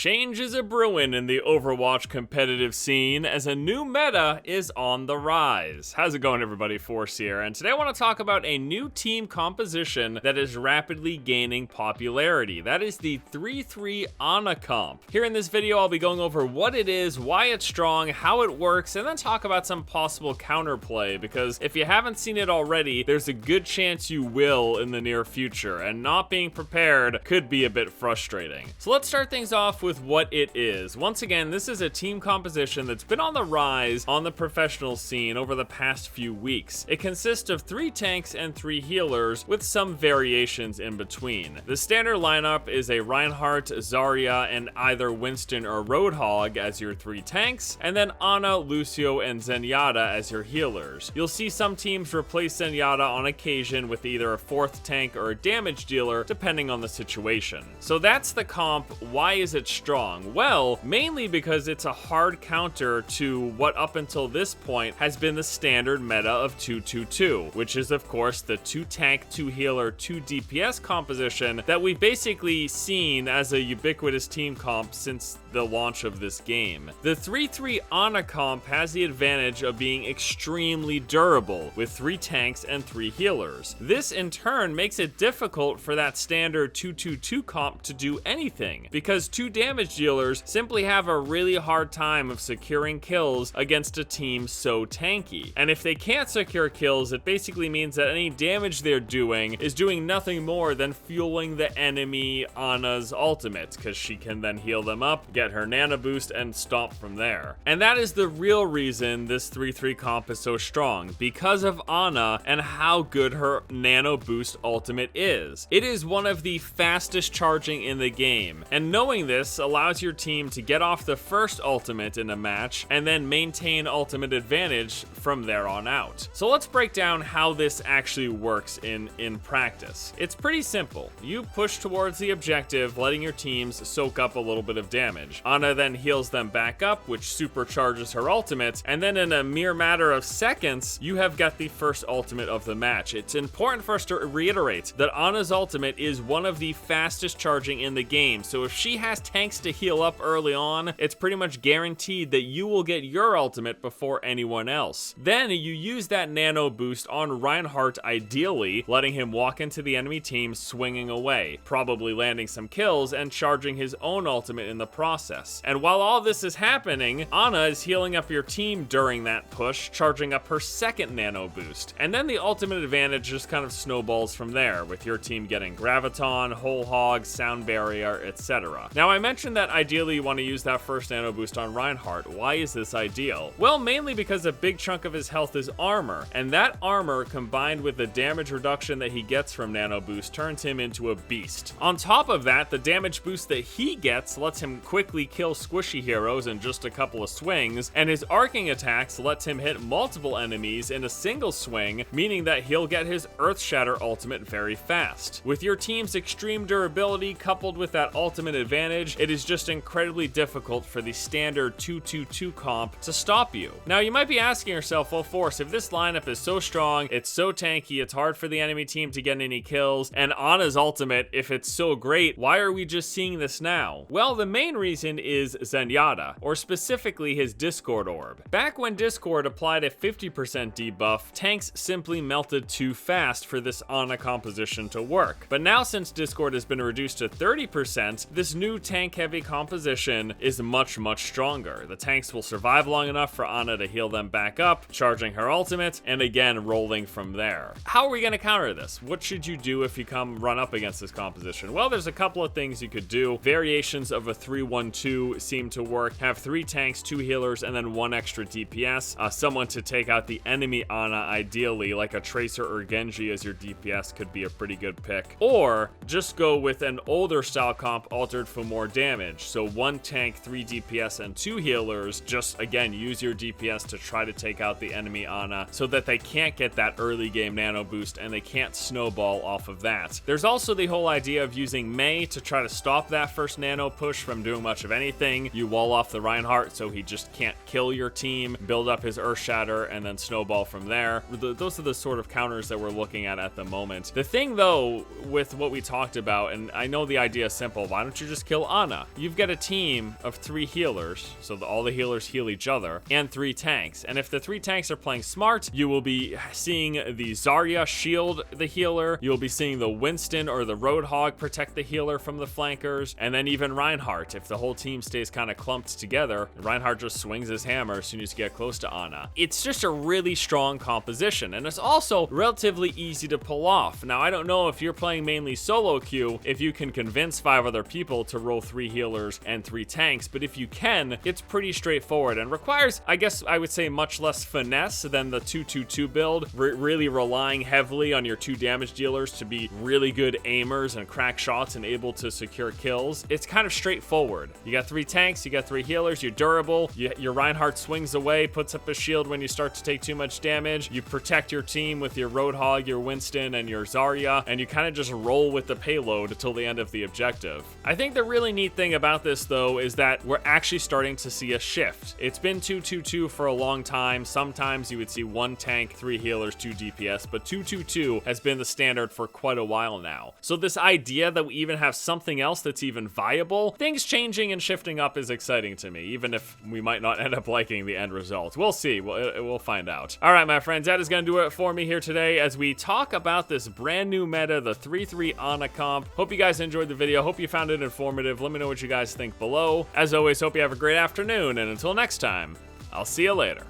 Change is a brewing in the Overwatch competitive scene as a new meta is on the rise. How's it going, everybody? Force here, and today I want to talk about a new team composition that is rapidly gaining popularity. That is the 3-3 Ana comp. Here in this video, I'll be going over what it is, why it's strong, how it works, and then talk about some possible counterplay, because if you haven't seen it already, there's a good chance you will in the near future, and not being prepared could be a bit frustrating. So let's start things off with what it is. Once again, this is a team composition that's been on the rise on the professional scene over the past few weeks. It consists of 3 tanks and 3 healers with some variations in between. The standard lineup is a Reinhardt, Zarya, and either Winston or Roadhog as your 3 tanks, and then Ana, Lucio, and Zenyatta as your healers. You'll see some teams replace Zenyatta on occasion with either a 4th tank or a damage dealer, depending on the situation. So that's the comp. Why is it strong? Well, mainly because it's a hard counter to what up until this point has been the standard meta of 2-2-2, which is of course the 2 tank, 2 healer, 2 DPS composition that we've basically seen as a ubiquitous team comp since the launch of this game. The 3-3 Ana comp has the advantage of being extremely durable with 3 tanks and 3 healers. This in turn makes it difficult for that standard 2-2-2 comp to do anything, because 2 damage dealers simply have a really hard time of securing kills against a team so tanky. And if they can't secure kills, it basically means that any damage they're doing is doing nothing more than fueling the enemy Ana's ultimate, because she can then heal them up, get her nano boost, and stomp from there. And that is the real reason this 3-3 comp is so strong, because of Ana and how good her nano boost ultimate is. It is one of the fastest charging in the game, and knowing this allows your team to get off the first ultimate in a match and then maintain ultimate advantage from there on out. So let's break down how this actually works in practice. It's pretty simple. You push towards the objective, letting your teams soak up a little bit of damage. Ana then heals them back up, which supercharges her ultimate, and then in a mere matter of seconds, you have got the first ultimate of the match. It's important for us to reiterate that Ana's ultimate is one of the fastest charging in the game, so if she has tanks to heal up early on, it's pretty much guaranteed that you will get your ultimate before anyone else. Then you use that nano boost on Reinhardt, ideally, letting him walk into the enemy team swinging away, probably landing some kills and charging his own ultimate in the process. And while all this is happening, Ana is healing up your team during that push, charging up her 2nd nano boost. And then the ultimate advantage just kind of snowballs from there, with your team getting Graviton, Whole Hog, Sound Barrier, etc. Now, I mentioned that ideally you want to use that first nano boost on Reinhardt. Why is this ideal? Well, mainly because a big chunk of his health is armor, and that armor combined with the damage reduction that he gets from nano boost turns him into a beast. On top of that, the damage boost that he gets lets him quickly kill squishy heroes in just a couple of swings, and his arcing attacks lets him hit multiple enemies in a single swing, meaning that he'll get his Earth Shatter ultimate very fast. With your team's extreme durability coupled with that ultimate advantage, it is just incredibly difficult for the standard 2-2-2 comp to stop you. Now, you might be asking yourself, well, Force, if this lineup is so strong, it's so tanky, it's hard for the enemy team to get any kills, and Ana's ultimate, if it's so great, why are we just seeing this now? Well, the main reason is Zenyatta, or specifically his Discord orb. Back when Discord applied a 50% debuff, tanks simply melted too fast for this Ana composition to work. But now, since Discord has been reduced to 30%, this new tank-heavy composition is much stronger. The tanks will survive long enough for Ana to heal them back up, charging her ultimate, and again rolling from there. How are we going to counter this? What should you do if you run up against this composition? Well, there's a couple of things you could do. Variations of a 3-1-2 seem to work. Have 3 tanks, 2 healers, and then 1 extra DPS. Someone to take out the enemy Ana, ideally, like a Tracer or Genji as your DPS could be a pretty good pick. Or just go with an older style comp altered for more damage. So 1 tank, 3 DPS, and 2 healers. Just again, use your DPS to try to take out the enemy Ana so that they can't get that early game nano boost and they can't snowball off of that. There's also the whole idea of using Mei to try to stop that first nano push from doing much of anything. You wall off the Reinhardt so he just can't kill your team, build up his Earth Shatter, and then snowball from there. Those are the sort of counters that we're looking at the moment. The thing though, with what we talked about, and I know the idea is simple, why don't you just kill Ana? Ana. You've got a team of 3 healers, so all the healers heal each other, and 3 tanks. And if the 3 tanks are playing smart, you will be seeing the Zarya shield the healer, you'll be seeing the Winston or the Roadhog protect the healer from the flankers, and then even Reinhardt. If the whole team stays kind of clumped together, Reinhardt just swings his hammer as soon as you get close to Ana. It's just a really strong composition, and it's also relatively easy to pull off. Now, I don't know if you're playing mainly solo queue, if you can convince 5 other people to roll 3 healers and 3 tanks, but if you can, it's pretty straightforward and requires, I guess I would say, much less finesse than the 2-2-2 build, really relying heavily on your 2 damage dealers to be really good aimers and crack shots and able to secure kills. It's kind of straightforward. You got 3 tanks, you got 3 healers, you're durable, your Reinhardt swings away, puts up a shield when you start to take too much damage, you protect your team with your Roadhog, your Winston, and your Zarya, and you kind of just roll with the payload until the end of the objective. I think the really neat thing about this, though, is that we're actually starting to see a shift. It's been 2-2-2 for a long time. Sometimes you would see 1 tank, 3 healers, 2 DPS, but 2-2-2 has been the standard for quite a while now. So this idea that we even have something else that's even viable, things changing and shifting up is exciting to me, even if we might not end up liking the end result. We'll see. We'll find out. All right, my friends, that is going to do it for me here today as we talk about this brand new meta, the 3-3 Ana comp. Hope you guys enjoyed the video. Hope you found it informative. Let me know what you guys think below. As always, hope you have a great afternoon, and until next time, I'll see you later.